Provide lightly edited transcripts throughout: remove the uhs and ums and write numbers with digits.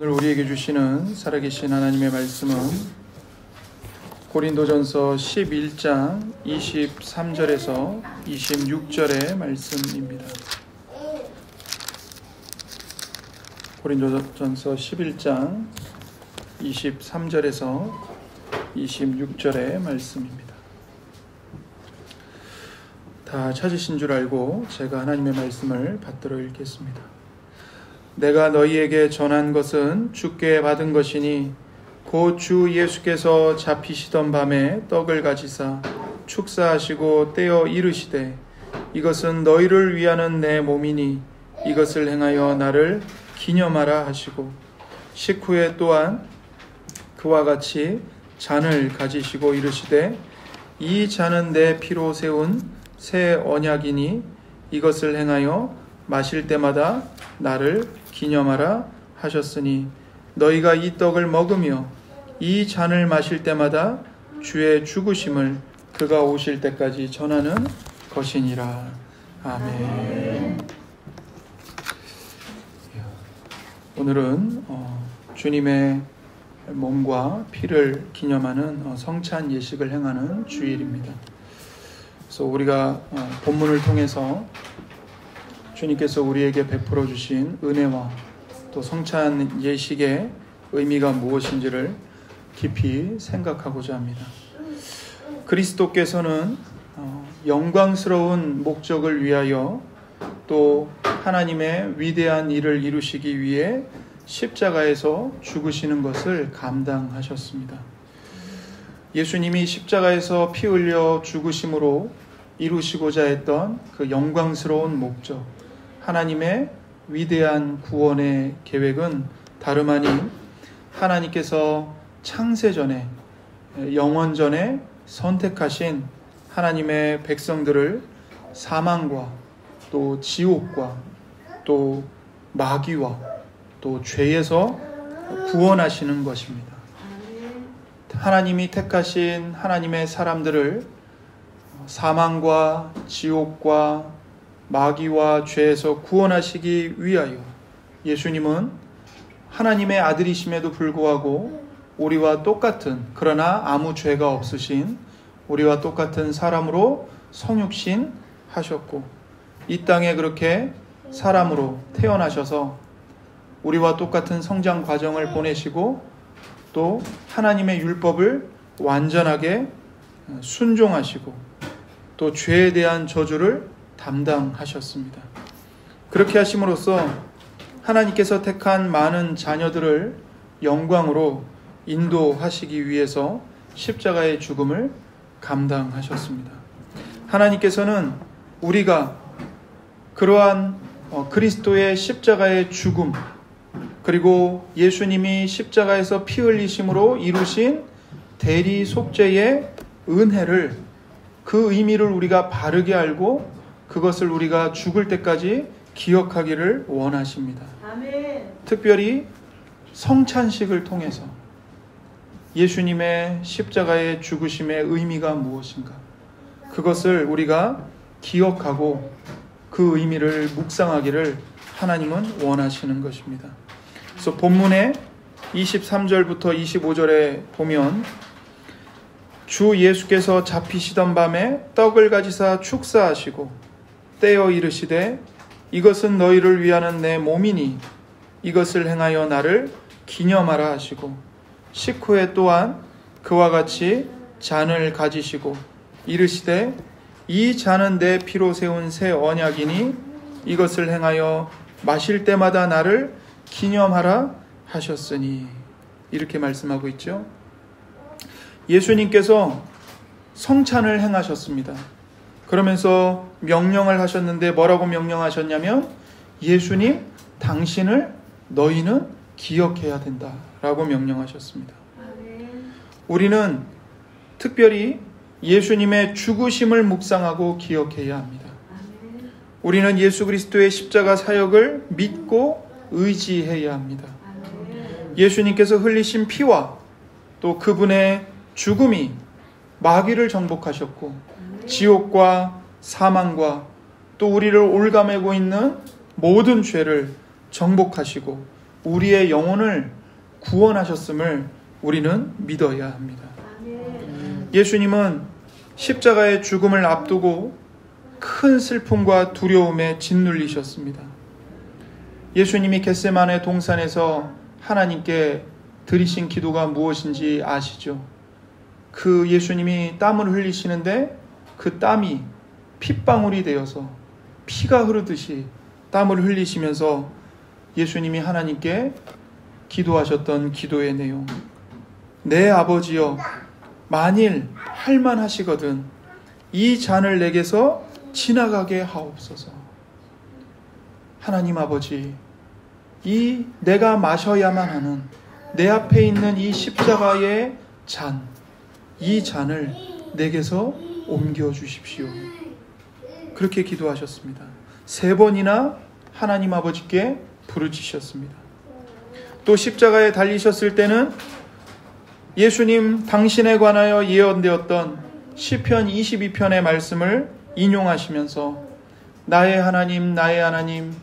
오늘 우리에게 주시는 살아계신 하나님의 말씀은 고린도전서 11장 23절에서 26절의 말씀입니다. 고린도전서 11장 23절에서 26절의 말씀입니다. 다 찾으신 줄 알고 제가 하나님의 말씀을 받들어 읽겠습니다. 내가 너희에게 전한 것은 주께 받은 것이니 곧 주 예수께서 잡히시던 밤에 떡을 가지사 축사하시고 떼어 이르시되 이것은 너희를 위하는 내 몸이니 이것을 행하여 나를 기념하라 하시고 식후에 또한 그와 같이 잔을 가지시고 이르시되 이 잔은 내 피로 세운 새 언약이니 이것을 행하여 마실 때마다 나를 기념하라 하셨으니 너희가 이 떡을 먹으며 이 잔을 마실 때마다 주의 죽으심을 그가 오실 때까지 전하는 것이니라. 아멘. 오늘은 주님의 몸과 피를 기념하는 성찬 예식을 행하는 주일입니다. 그래서 우리가 본문을 통해서 주님께서 우리에게 베풀어 주신 은혜와 또 성찬 예식의 의미가 무엇인지를 깊이 생각하고자 합니다. 그리스도께서는 영광스러운 목적을 위하여 또 하나님의 위대한 일을 이루시기 위해 십자가에서 죽으시는 것을 감당하셨습니다. 예수님이 십자가에서 피 흘려 죽으심으로 이루시고자 했던 그 영광스러운 목적, 하나님의 위대한 구원의 계획은 다름 아닌 하나님께서 창세전에 영원전에 선택하신 하나님의 백성들을 사망과 또 지옥과 또 마귀와 또 죄에서 구원하시는 것입니다. 하나님이 택하신 하나님의 사람들을 사망과 지옥과 마귀와 죄에서 구원하시기 위하여 예수님은 하나님의 아들이심에도 불구하고 우리와 똑같은, 그러나 아무 죄가 없으신 우리와 똑같은 사람으로 성육신 하셨고 이 땅에 그렇게 사람으로 태어나셔서 우리와 똑같은 성장 과정을 보내시고 또 하나님의 율법을 완전하게 순종하시고 또 죄에 대한 저주를 담당하셨습니다. 그렇게 하심으로써 하나님께서 택한 많은 자녀들을 영광으로 인도하시기 위해서 십자가의 죽음을 감당하셨습니다. 하나님께서는 우리가 그러한 그리스도의 십자가의 죽음 그리고 예수님이 십자가에서 피 흘리심으로 이루신 대리 속죄의 은혜를, 그 의미를 우리가 바르게 알고 그것을 우리가 죽을 때까지 기억하기를 원하십니다. 아멘. 특별히 성찬식을 통해서 예수님의 십자가의 죽으심의 의미가 무엇인가, 그것을 우리가 기억하고 그 의미를 묵상하기를 하나님은 원하시는 것입니다. 그래서 본문의 23절부터 25절에 보면 주 예수께서 잡히시던 밤에 떡을 가지사 축사하시고 떼어 이르시되 이것은 너희를 위하는 내 몸이니 이것을 행하여 나를 기념하라 하시고 식후에 또한 그와 같이 잔을 가지시고 이르시되 이 잔은 내 피로 세운 새 언약이니 이것을 행하여 마실 때마다 나를 기념하라 하셨으니, 이렇게 말씀하고 있죠. 예수님께서 성찬을 행하셨습니다. 그러면서 명령을 하셨는데 뭐라고 명령하셨냐면 예수님, 당신을 너희는 기억해야 된다라고 명령하셨습니다. 우리는 특별히 예수님의 죽으심을 묵상하고 기억해야 합니다. 우리는 예수 그리스도의 십자가 사역을 믿고 의지해야 합니다. 예수님께서 흘리신 피와 또 그분의 죽음이 마귀를 정복하셨고 지옥과 사망과 또 우리를 올가매고 있는 모든 죄를 정복하시고 우리의 영혼을 구원하셨음을 우리는 믿어야 합니다. 예수님은 십자가의 죽음을 앞두고 큰 슬픔과 두려움에 짓눌리셨습니다. 예수님이 겟세마네 동산에서 하나님께 드리신 기도가 무엇인지 아시죠? 그 예수님이 땀을 흘리시는데 그 땀이 핏방울이 되어서 피가 흐르듯이 땀을 흘리시면서 예수님이 하나님께 기도하셨던 기도의 내용. 내 아버지여, 만일 할만하시거든 이 잔을 내게서 지나가게 하옵소서. 하나님 아버지, 이 내가 마셔야만 하는 내 앞에 있는 이 십자가의 잔, 이 잔을 내게서 옮겨주십시오. 그렇게 기도하셨습니다. 3번이나 하나님 아버지께 부르짖으셨습니다. 또 십자가에 달리셨을 때는 예수님 당신에 관하여 예언되었던 시편 22편의 말씀을 인용하시면서 나의 하나님 나의 하나님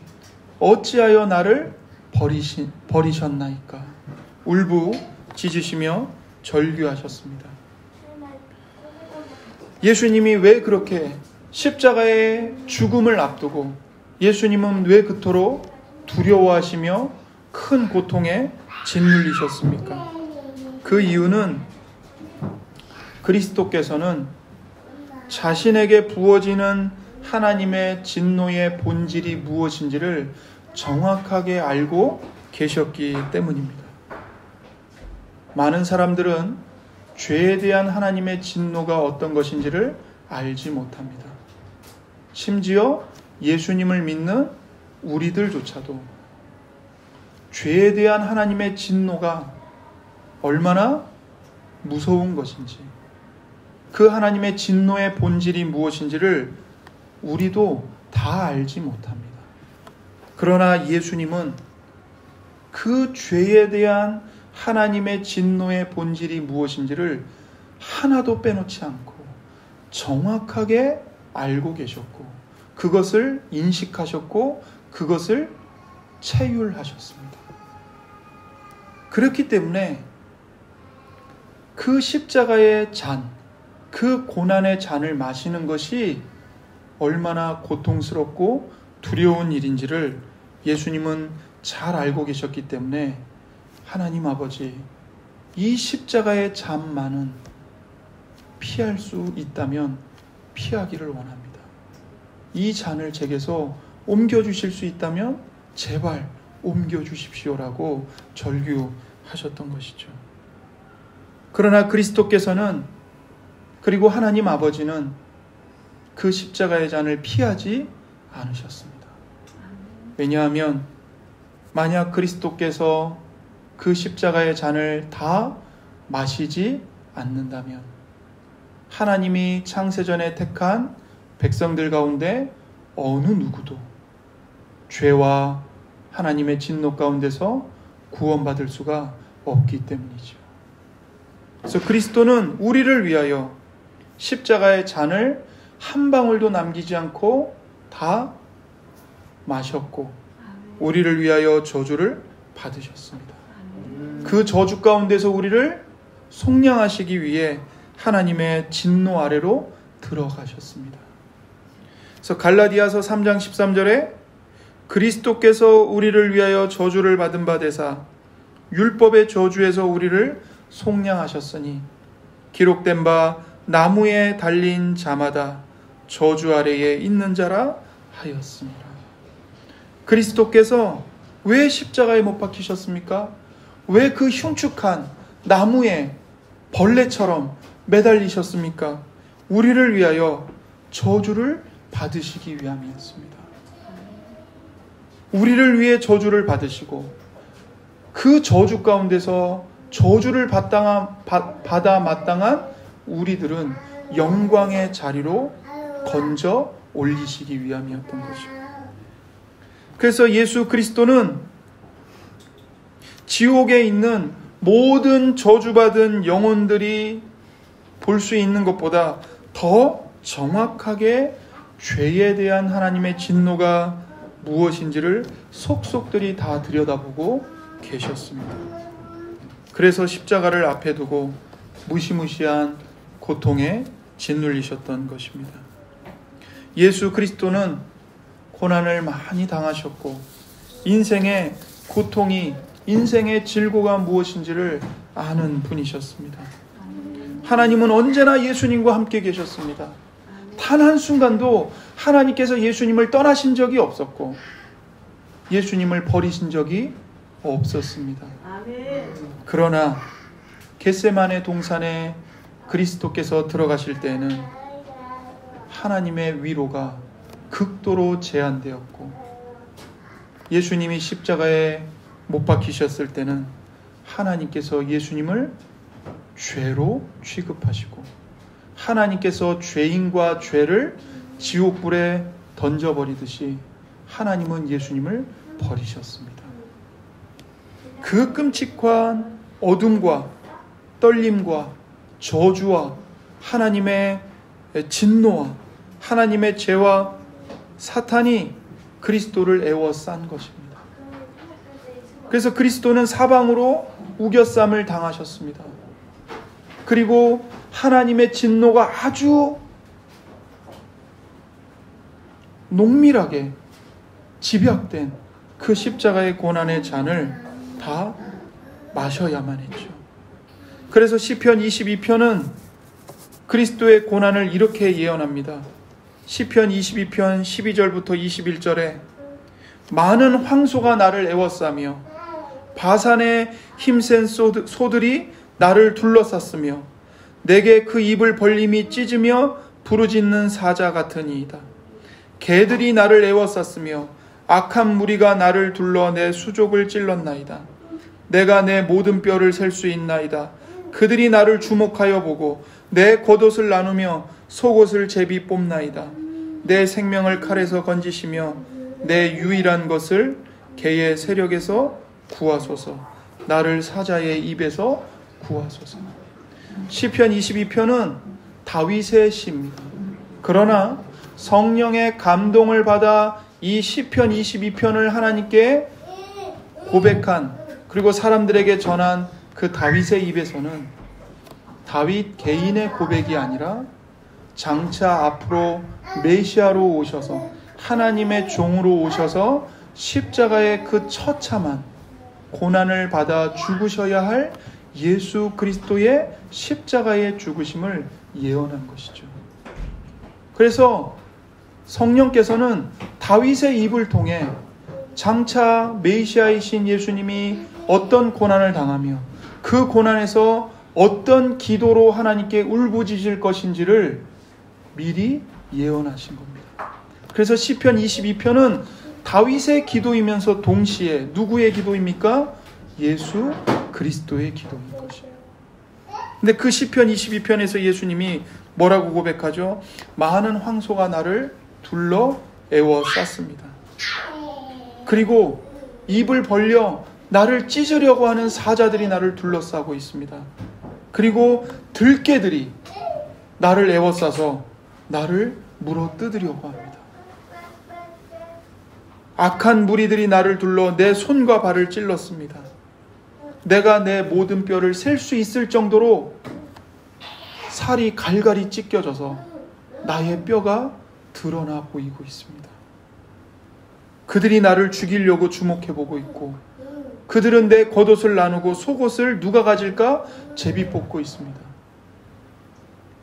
어찌하여 나를 버리셨나이까 울부짖으시며 절규하셨습니다. 예수님이 왜 그렇게 십자가의 죽음을 앞두고 예수님은 왜 그토록 두려워하시며 큰 고통에 짓눌리셨습니까? 그 이유는 그리스도께서는 자신에게 부어지는 하나님의 진노의 본질이 무엇인지를 정확하게 알고 계셨기 때문입니다. 많은 사람들은 죄에 대한 하나님의 진노가 어떤 것인지를 알지 못합니다. 심지어 예수님을 믿는 우리들조차도 죄에 대한 하나님의 진노가 얼마나 무서운 것인지, 그 하나님의 진노의 본질이 무엇인지를 우리도 다 알지 못합니다. 그러나 예수님은 그 죄에 대한 하나님의 진노의 본질이 무엇인지를 하나도 빼놓지 않고 정확하게 알고 계셨고 그것을 인식하셨고 그것을 체휼하셨습니다. 그렇기 때문에 그 십자가의 잔, 그 고난의 잔을 마시는 것이 얼마나 고통스럽고 두려운 일인지를 예수님은 잘 알고 계셨기 때문에 하나님 아버지, 이 십자가의 잔만은 피할 수 있다면 피하기를 원합니다. 이 잔을 제게서 옮겨주실 수 있다면 제발 옮겨주십시오라고 절규하셨던 것이죠. 그러나 그리스도께서는, 그리고 하나님 아버지는 그 십자가의 잔을 피하지 않으셨습니다. 왜냐하면 만약 그리스도께서 그 십자가의 잔을 다 마시지 않는다면 하나님이 창세전에 택한 백성들 가운데 어느 누구도 죄와 하나님의 진노 가운데서 구원받을 수가 없기 때문이죠. 그래서 그리스도는 우리를 위하여 십자가의 잔을 한 방울도 남기지 않고 다 마셨고 우리를 위하여 저주를 받으셨습니다. 그 저주 가운데서 우리를 속량하시기 위해 하나님의 진노 아래로 들어가셨습니다. 그래서 갈라디아서 3장 13절에 그리스도께서 우리를 위하여 저주를 받은 바 되사 율법의 저주에서 우리를 속량하셨으니 기록된 바 나무에 달린 자마다 저주 아래에 있는 자라 하였습니다. 그리스도께서 왜 십자가에 못 박히셨습니까? 왜 그 흉측한 나무에 벌레처럼 매달리셨습니까? 우리를 위하여 저주를 받으시기 위함이었습니다. 우리를 위해 저주를 받으시고 그 저주 가운데서 저주를 받아 마땅한 우리들은 영광의 자리로 건져 올리시기 위함이었던 거죠. 그래서 예수 그리스도는 지옥에 있는 모든 저주받은 영혼들이 볼 수 있는 것보다 더 정확하게 죄에 대한 하나님의 진노가 무엇인지를 속속들이 다 들여다보고 계셨습니다. 그래서 십자가를 앞에 두고 무시무시한 고통에 짓눌리셨던 것입니다. 예수 그리스도는 고난을 많이 당하셨고 인생의 고통이, 인생의 질고가 무엇인지를 아는 분이셨습니다. 하나님은 언제나 예수님과 함께 계셨습니다. 단 한순간도 하나님께서 예수님을 떠나신 적이 없었고 예수님을 버리신 적이 없었습니다. 그러나 겟세마네 동산에 그리스도께서 들어가실 때에는 하나님의 위로가 극도로 제한되었고 예수님이 십자가에 못 박히셨을 때는 하나님께서 예수님을 죄로 취급하시고 하나님께서 죄인과 죄를 지옥불에 던져버리듯이 하나님은 예수님을 버리셨습니다. 그 끔찍한 어둠과 떨림과 저주와 하나님의 진노와 하나님의 죄와 사탄이 그리스도를 에워싼 것입니다. 그래서 그리스도는 사방으로 우겨쌈을 당하셨습니다. 그리고 하나님의 진노가 아주 농밀하게 집약된 그 십자가의 고난의 잔을 다 마셔야만 했죠. 그래서 시편 22편은 그리스도의 고난을 이렇게 예언합니다. 시편 22편 12절부터 21절에 많은 황소가 나를 에워싸며 바산의 힘센 소들이 나를 둘러쌌으며 내게 그 입을 벌림이 찢으며 부르짖는 사자 같으니이다. 개들이 나를 에워쌌으며 악한 무리가 나를 둘러 내 수족을 찔렀나이다. 내가 내 모든 뼈를 셀 수 있나이다. 그들이 나를 주목하여 보고 내 겉옷을 나누며 속옷을 제비 뽑나이다. 내 생명을 칼에서 건지시며 내 유일한 것을 개의 세력에서 구하소서. 나를 사자의 입에서 구하소서. 시편 22편은 다윗의 시입니다. 그러나 성령의 감동을 받아 이 시편 22편을 하나님께 고백한, 그리고 사람들에게 전한 그 다윗의 입에서는 다윗 개인의 고백이 아니라 장차 앞으로 메시아로 오셔서 하나님의 종으로 오셔서 십자가의 그 처참한 고난을 받아 죽으셔야 할 예수 그리스도의 십자가의 죽으심을 예언한 것이죠. 그래서 성령께서는 다윗의 입을 통해 장차 메시아이신 예수님이 어떤 고난을 당하며 그 고난에서 어떤 기도로 하나님께 울부짖을 것인지를 미리 예언하신 겁니다. 그래서 시편 22편은 다윗의 기도이면서 동시에 누구의 기도입니까? 예수 그리스도의 기도인 것이에요. 근데 그 시편 22편에서 예수님이 뭐라고 고백하죠? 많은 황소가 나를 둘러 에워쌌습니다. 그리고 입을 벌려 나를 찢으려고 하는 사자들이 나를 둘러싸고 있습니다. 그리고 들개들이 나를 에워싸서 나를 물어 뜯으려고 합니다. 악한 무리들이 나를 둘러 내 손과 발을 찔렀습니다. 내가 내 모든 뼈를 셀 수 있을 정도로 살이 갈갈이 찢겨져서 나의 뼈가 드러나 보이고 있습니다. 그들이 나를 죽이려고 주목해보고 있고 그들은 내 겉옷을 나누고 속옷을 누가 가질까 제비 뽑고 있습니다.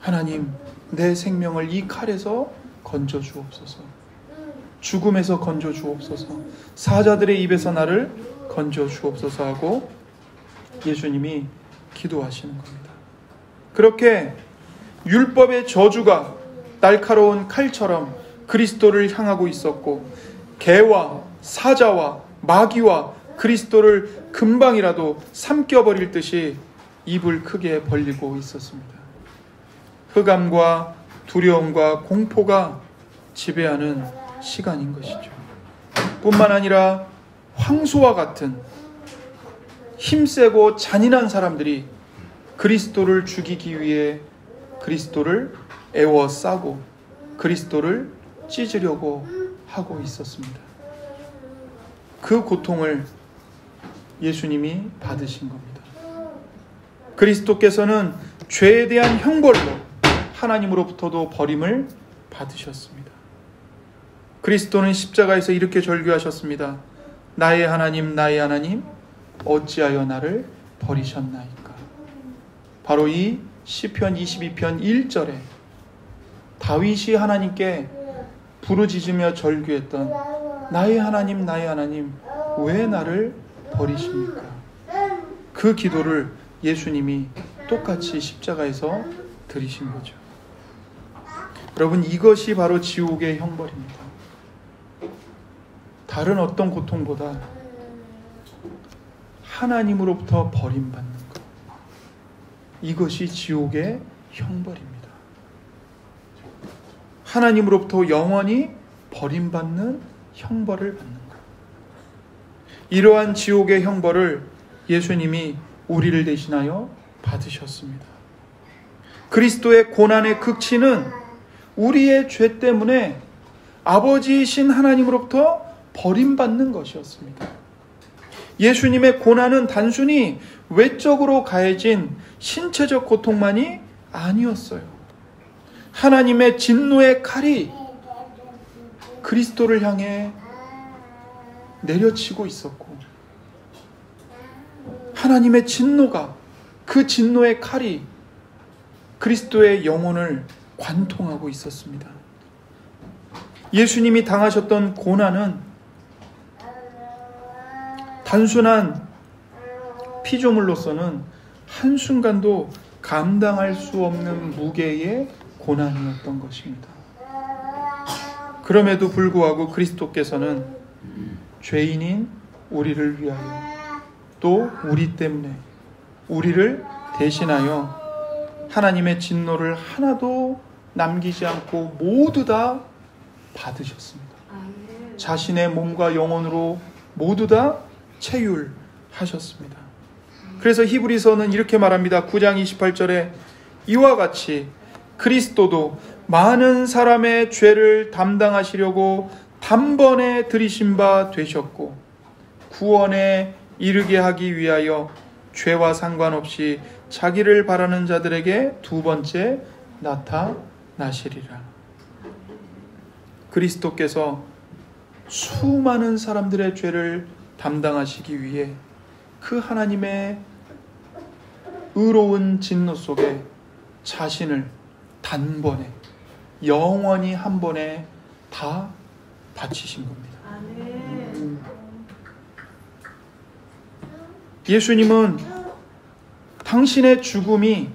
하나님, 내 생명을 이 칼에서 건져 주옵소서. 죽음에서 건져 주옵소서. 사자들의 입에서 나를 건져 주옵소서 하고 예수님이 기도하시는 겁니다. 그렇게 율법의 저주가 날카로운 칼처럼 그리스도를 향하고 있었고 개와 사자와 마귀와 그리스도를 금방이라도 삼켜버릴 듯이 입을 크게 벌리고 있었습니다. 흑암과 두려움과 공포가 지배하는 시간인 것이죠. 뿐만 아니라 황소와 같은 힘세고 잔인한 사람들이 그리스도를 죽이기 위해 그리스도를 에워싸고 그리스도를 찢으려고 하고 있었습니다. 그 고통을 예수님이 받으신 겁니다. 그리스도께서는 죄에 대한 형벌로 하나님으로부터도 버림을 받으셨습니다. 그리스도는 십자가에서 이렇게 절규하셨습니다. 나의 하나님, 나의 하나님, 어찌하여 나를 버리셨나이까. 바로 이 시편 22편 1절에 다윗이 하나님께 부르짖으며 절규했던 나의 하나님, 나의 하나님, 왜 나를 버리십니까? 그 기도를 예수님이 똑같이 십자가에서 드리신 거죠. 여러분, 이것이 바로 지옥의 형벌입니다. 다른 어떤 고통보다 하나님으로부터 버림받는 것, 이것이 지옥의 형벌입니다. 하나님으로부터 영원히 버림받는 형벌을 받는 것. 이러한 지옥의 형벌을 예수님이 우리를 대신하여 받으셨습니다. 그리스도의 고난의 극치는 우리의 죄 때문에 아버지이신 하나님으로부터 버림받는 것이었습니다. 예수님의 고난은 단순히 외적으로 가해진 신체적 고통만이 아니었어요. 하나님의 진노의 칼이 그리스도를 향해 내려치고 있었고, 하나님의 진노가, 그 진노의 칼이 그리스도의 영혼을 관통하고 있었습니다. 예수님이 당하셨던 고난은 단순한 피조물로서는 한순간도 감당할 수 없는 무게의 고난이었던 것입니다. 그럼에도 불구하고 그리스도께서는 죄인인 우리를 위하여, 또 우리 때문에, 우리를 대신하여 하나님의 진노를 하나도 남기지 않고 모두 다 받으셨습니다. 자신의 몸과 영혼으로 모두 다 체휼하셨습니다. 그래서 히브리서는 이렇게 말합니다. 9장 28절에 이와 같이 그리스도도 많은 사람의 죄를 담당하시려고 단번에 들이신 바 되셨고, 구원에 이르게 하기 위하여 죄와 상관없이 자기를 바라는 자들에게 두 번째 나타나시리라. 그리스도께서 수많은 사람들의 죄를 담당하시기 위해 그 하나님의 의로운 진노 속에 자신을 단번에, 영원히 한 번에 다 바치신 겁니다. 예수님은 당신의 죽음이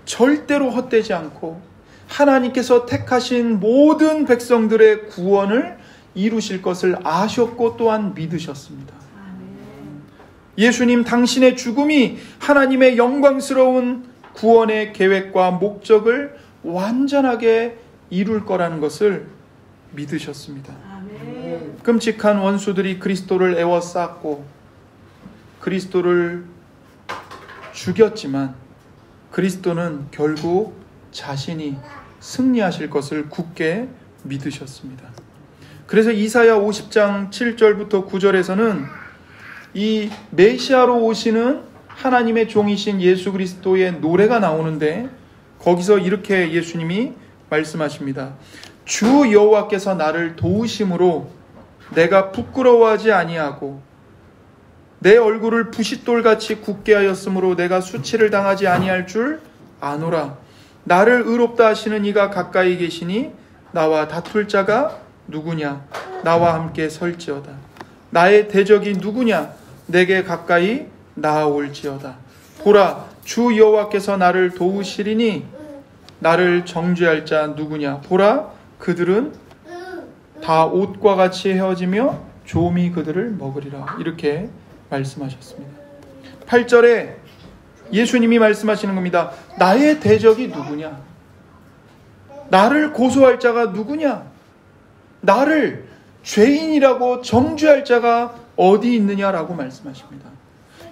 절대로 헛되지 않고 하나님께서 택하신 모든 백성들의 구원을 이루실 것을 아셨고 또한 믿으셨습니다. 예수님 당신의 죽음이 하나님의 영광스러운 구원의 계획과 목적을 완전하게 이룰 거라는 것을 믿으셨습니다. 끔찍한 원수들이 그리스도를 애워쌌고 그리스도를 죽였지만 그리스도는 결국 자신이 승리하실 것을 굳게 믿으셨습니다. 그래서 이사야 50장 7절부터 9절에서는 이 메시아로 오시는 하나님의 종이신 예수 그리스도의 노래가 나오는데, 거기서 이렇게 예수님이 말씀하십니다. 주 여호와께서 나를 도우심으로 내가 부끄러워하지 아니하고 내 얼굴을 부싯돌같이 굳게 하였으므로 내가 수치를 당하지 아니할 줄 아노라. 나를 의롭다 하시는 이가 가까이 계시니 나와 다툴 자가 누구냐? 나와 함께 설지어다. 나의 대적이 누구냐? 내게 가까이 나아올지어다. 보라, 주 여호와께서 나를 도우시리니 나를 정죄할 자 누구냐? 보라, 그들은 다 옷과 같이 헤어지며 조미 그들을 먹으리라. 이렇게 말씀하셨습니다. 8절에 예수님이 말씀하시는 겁니다. 나의 대적이 누구냐? 나를 고소할 자가 누구냐? 나를 죄인이라고 정죄할 자가 어디 있느냐라고 말씀하십니다.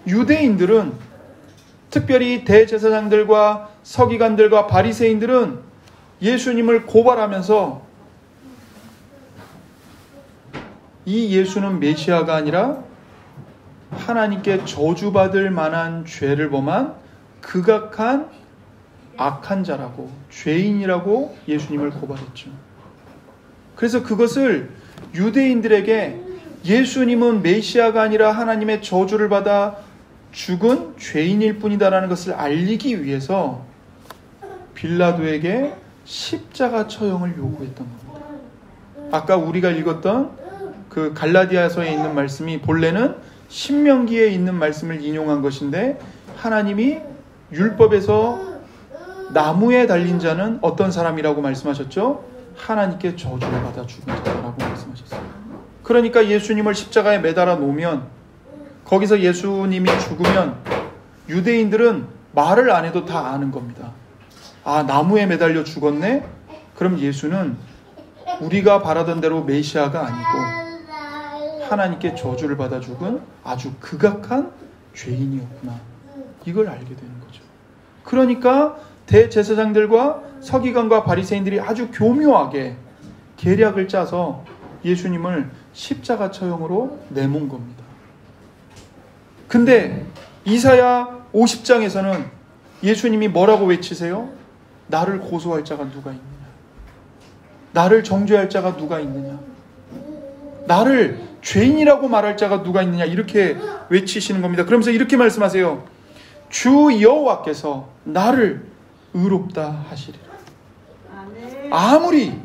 유대인들은, 특별히 대제사장들과 서기관들과 바리새인들은 예수님을 고발하면서 이 예수는 메시아가 아니라 하나님께 저주받을 만한 죄를 범한 극악한 악한 자라고, 죄인이라고 예수님을 고발했죠. 그래서 그것을 유대인들에게 예수님은 메시아가 아니라 하나님의 저주를 받아 죽은 죄인일 뿐이다라는 것을 알리기 위해서 빌라도에게 십자가 처형을 요구했던 겁니다. 아까 우리가 읽었던 그 갈라디아서에 있는 말씀이 본래는 신명기에 있는 말씀을 인용한 것인데, 하나님이 율법에서 나무에 달린 자는 어떤 사람이라고 말씀하셨죠? 하나님께 저주를 받아 죽은 자라고 말씀하셨어요. 그러니까 예수님을 십자가에 매달아 놓으면, 거기서 예수님이 죽으면 유대인들은 말을 안 해도 다 아는 겁니다. 아, 나무에 매달려 죽었네? 그럼 예수는 우리가 바라던 대로 메시아가 아니고 하나님께 저주를 받아 죽은 아주 극악한 죄인이었구나. 이걸 알게 되는 거죠. 그러니까 대제사장들과 서기관과 바리새인들이 아주 교묘하게 계략을 짜서 예수님을 십자가 처형으로 내몬 겁니다. 근데 이사야 50장에서는 예수님이 뭐라고 외치세요? 나를 고소할 자가 누가 있느냐? 나를 정죄할 자가 누가 있느냐? 나를 죄인이라고 말할 자가 누가 있느냐? 이렇게 외치시는 겁니다. 그러면서 이렇게 말씀하세요. 주 여호와께서 나를 의롭다 하시리라. 아무리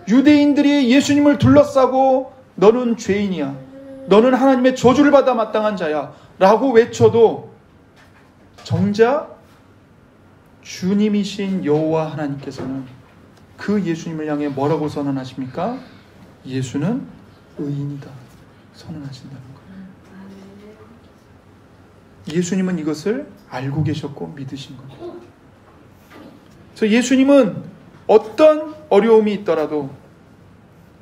유대인들이 예수님을 둘러싸고 너는 죄인이야, 너는 하나님의 저주를 받아 마땅한 자야 라고 외쳐도 정작 주님이신 여호와 하나님께서는 그 예수님을 향해 뭐라고 선언하십니까? 예수는 의인이다 선언하신다는 거예요. 예수님은 이것을 알고 계셨고 믿으신 겁니다. 그래서 예수님은 어떤 어려움이 있더라도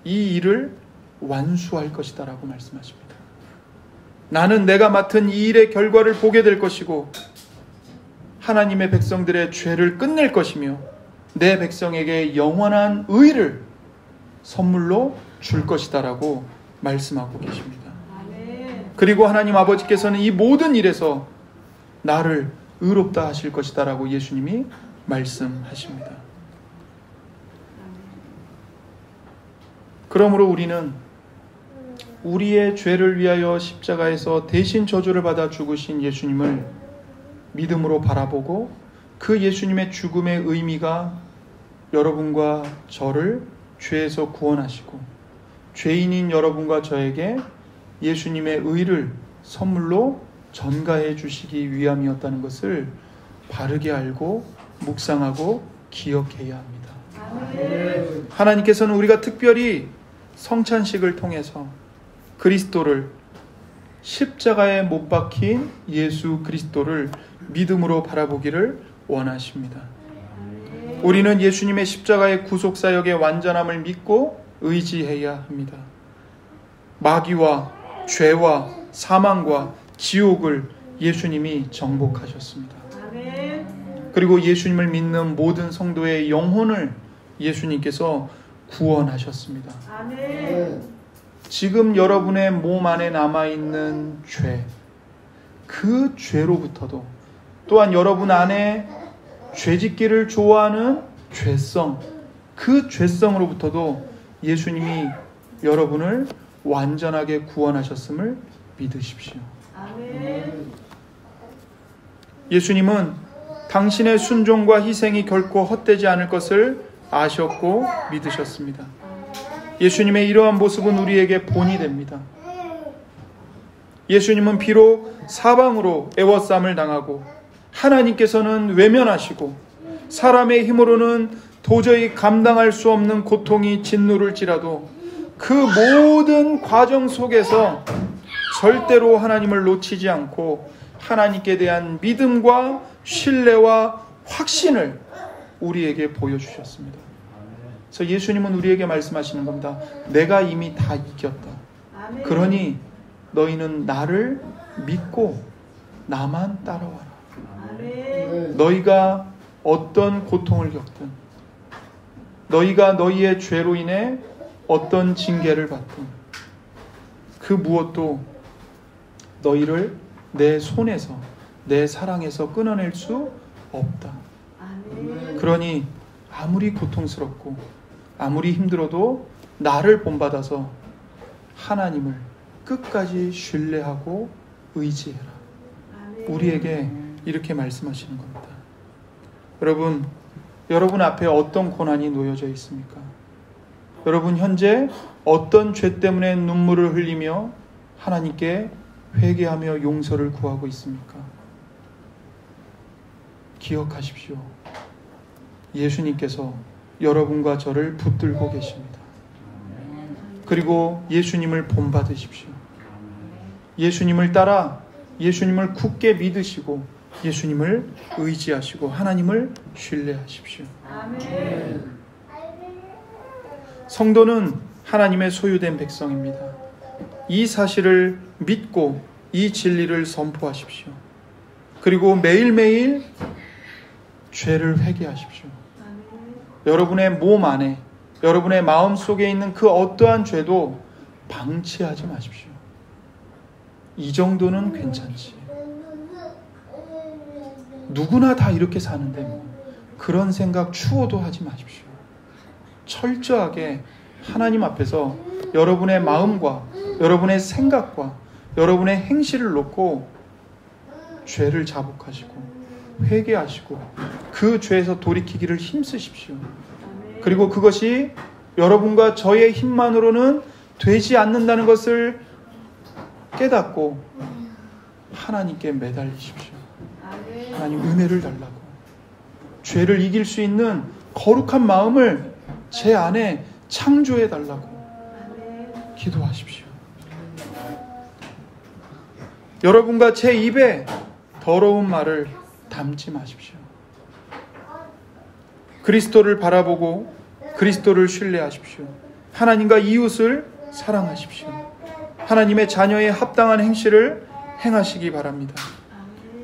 이 일을 완수할 것이다 라고 말씀하십니다. 나는 내가 맡은 이 일의 결과를 보게 될 것이고 하나님의 백성들의 죄를 끝낼 것이며 내 백성에게 영원한 의를 선물로 줄 것이다 라고 말씀하고 계십니다. 그리고 하나님 아버지께서는 이 모든 일에서 나를 의롭다 하실 것이다 라고 예수님이 말씀하십니다. 그러므로 우리는 우리의 죄를 위하여 십자가에서 대신 저주를 받아 죽으신 예수님을 믿음으로 바라보고 그 예수님의 죽음의 의미가 여러분과 저를 죄에서 구원하시고 죄인인 여러분과 저에게 예수님의 의를 선물로 전가해 주시기 위함이었다는 것을 바르게 알고 묵상하고 기억해야 합니다. 하나님께서는 우리가 특별히 성찬식을 통해서 그리스도를, 십자가에 못 박힌 예수 그리스도를 믿음으로 바라보기를 원하십니다. 우리는 예수님의 십자가의 구속사역의 완전함을 믿고 의지해야 합니다. 마귀와 죄와 사망과 지옥을 예수님이 정복하셨습니다. 그리고 예수님을 믿는 모든 성도의 영혼을 예수님께서 구원하셨습니다. 지금 여러분의 몸 안에 남아있는 죄, 그 죄로부터도, 또한 여러분 안에 죄짓기를 좋아하는 죄성, 그 죄성으로부터도 예수님이 여러분을 완전하게 구원하셨음을 믿으십시오. 예수님은 당신의 순종과 희생이 결코 헛되지 않을 것을 아셨고 믿으셨습니다. 예수님의 이러한 모습은 우리에게 본이 됩니다. 예수님은 비록 사방으로 애워싸움을 당하고 하나님께서는 외면하시고 사람의 힘으로는 도저히 감당할 수 없는 고통이 짓누를지라도 그 모든 과정 속에서 절대로 하나님을 놓치지 않고 하나님께 대한 믿음과 신뢰와 확신을 우리에게 보여주셨습니다. 그래서 예수님은 우리에게 말씀하시는 겁니다. 내가 이미 다 이겼다. 그러니 너희는 나를 믿고 나만 따라와라. 너희가 어떤 고통을 겪든, 너희가 너희의 죄로 인해 어떤 징계를 받든, 그 무엇도 너희를 내 손에서, 내 사랑에서 끊어낼 수 없다. 그러니 아무리 고통스럽고 아무리 힘들어도 나를 본받아서 하나님을 끝까지 신뢰하고 의지해라. 우리에게 이렇게 말씀하시는 겁니다. 여러분 앞에 어떤 고난이 놓여져 있습니까? 여러분 현재 어떤 죄 때문에 눈물을 흘리며 하나님께 회개하며 용서를 구하고 있습니까? 기억하십시오. 예수님께서 여러분과 저를 붙들고 계십니다. 그리고 예수님을 본받으십시오. 예수님을 따라 예수님을 굳게 믿으시고 예수님을 의지하시고 하나님을 신뢰하십시오. 성도는 하나님의 소유된 백성입니다. 이 사실을 믿고 이 진리를 선포하십시오. 그리고 매일매일 죄를 회개하십시오. 여러분의 몸 안에, 여러분의 마음 속에 있는 그 어떠한 죄도 방치하지 마십시오. 이 정도는 괜찮지. 누구나 다 이렇게 사는데 뭐 그런 생각 추호도 하지 마십시오. 철저하게 하나님 앞에서 여러분의 마음과 여러분의 생각과 여러분의 행실을 놓고 죄를 자복하시고 회개하시고 그 죄에서 돌이키기를 힘쓰십시오. 그리고 그것이 여러분과 저의 힘만으로는 되지 않는다는 것을 깨닫고 하나님께 매달리십시오. 하나님 은혜를 달라고, 죄를 이길 수 있는 거룩한 마음을 제 안에 창조해 달라고 기도하십시오. 여러분과 제 입에 더러운 말을 담지 마십시오. 그리스도를 바라보고 그리스도를 신뢰하십시오. 하나님과 이웃을 사랑하십시오. 하나님의 자녀의 합당한 행실을 행하시기 바랍니다.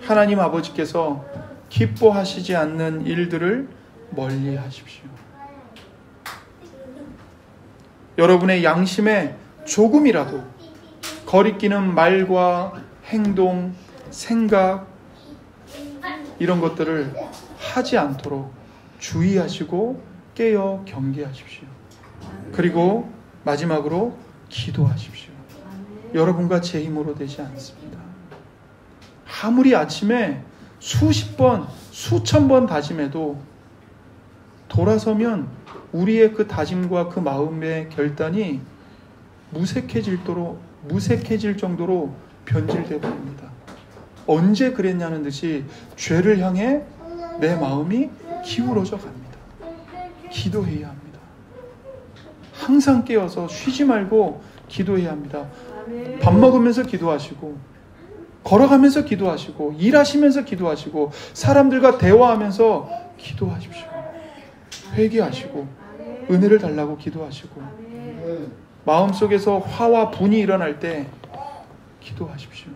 하나님 아버지께서 기뻐하시지 않는 일들을 멀리 하십시오. 여러분의 양심에 조금이라도 거리끼는 말과 행동, 생각 이런 것들을 하지 않도록 주의하시고 깨어 경계하십시오. 그리고 마지막으로 기도하십시오. 여러분과 제 힘으로 되지 않습니다. 아무리 아침에 수십 번, 수천 번 다짐해도 돌아서면 우리의 그 다짐과 그 마음의 결단이 무색해질 정도로 변질되어 버립니다. 언제 그랬냐는 듯이 죄를 향해 내 마음이 기울어져 갑니다. 기도해야 합니다. 항상 깨어서 쉬지 말고 기도해야 합니다. 밥 먹으면서 기도하시고 걸어가면서 기도하시고 일하시면서 기도하시고 사람들과 대화하면서 기도하십시오. 회개하시고 은혜를 달라고 기도하시고 마음속에서 화와 분이 일어날 때 기도하십시오.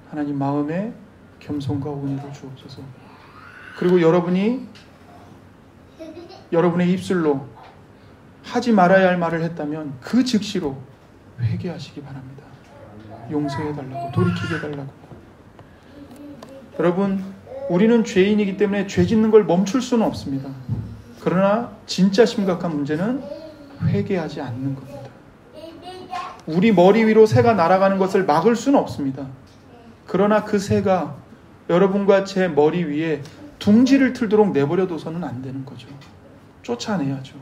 하나님 마음에 겸손과 온유를 주옵소서. 그리고 여러분의 입술로 하지 말아야 할 말을 했다면 그 즉시로 회개하시기 바랍니다. 용서해달라고, 돌이키게 해달라고. 여러분, 우리는 죄인이기 때문에 죄 짓는 걸 멈출 수는 없습니다. 그러나 진짜 심각한 문제는 회개하지 않는 겁니다. 우리 머리 위로 새가 날아가는 것을 막을 수는 없습니다. 그러나 그 새가 여러분과 제 머리 위에 둥지를 틀도록 내버려둬서는 안 되는 거죠. 쫓아내야죠.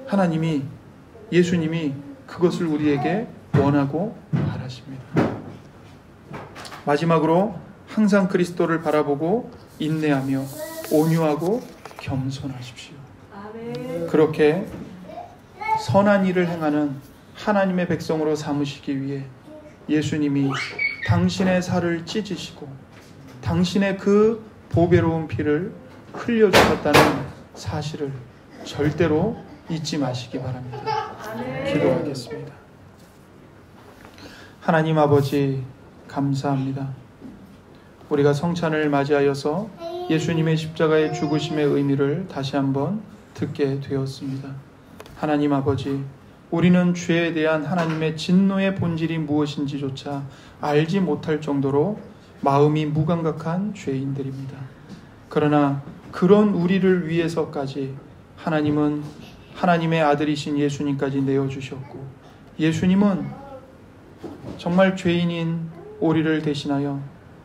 하나님이, 예수님이 그것을 우리에게 원하고 바라십니다. 마지막으로 항상 그리스도를 바라보고 인내하며 온유하고 겸손하십시오. 그렇게 선한 일을 행하는 하나님의 백성으로 삼으시기 위해 예수님이 당신의 살을 찢으시고 당신의 그 보배로운 피를 흘려주셨다는 사실을 절대로 잊지 마시기 바랍니다. 기도하겠습니다. 하나님 아버지 감사합니다. 우리가 성찬을 맞이하여서 예수님의 십자가의 죽으심의 의미를 다시 한번 듣게 되었습니다. 하나님 아버지, 우리는 죄에 대한 하나님의 진노의 본질이 무엇인지조차 알지 못할 정도로 마음이 무감각한 죄인들입니다. 그러나 그런 우리를 위해서까지 하나님은 하나님의 아들이신 예수님까지 내어주셨고, 예수님은 정말 죄인인 우리를 대신하여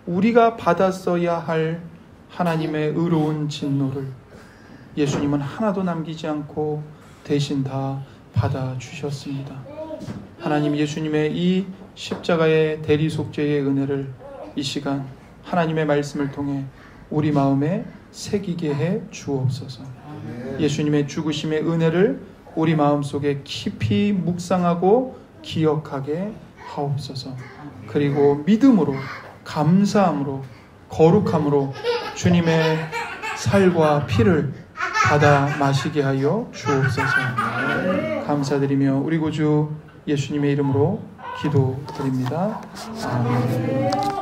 우리가 받았어야 할 하나님의 의로운 진노를 예수님은 하나도 남기지 않고 대신 다 받아주셨습니다. 하나님, 예수님의 이 십자가의 대리속죄의 은혜를 이 시간 하나님의 말씀을 통해 우리 마음에 새기게 해 주옵소서. 예수님의 죽으심의 은혜를 우리 마음속에 깊이 묵상하고 기억하게 하옵소서. 그리고 믿음으로, 감사함으로, 거룩함으로 주님의 살과 피를 받아 마시게 하여 주옵소서. 감사드리며 우리 구주 예수님의 이름으로 기도드립니다. 아멘.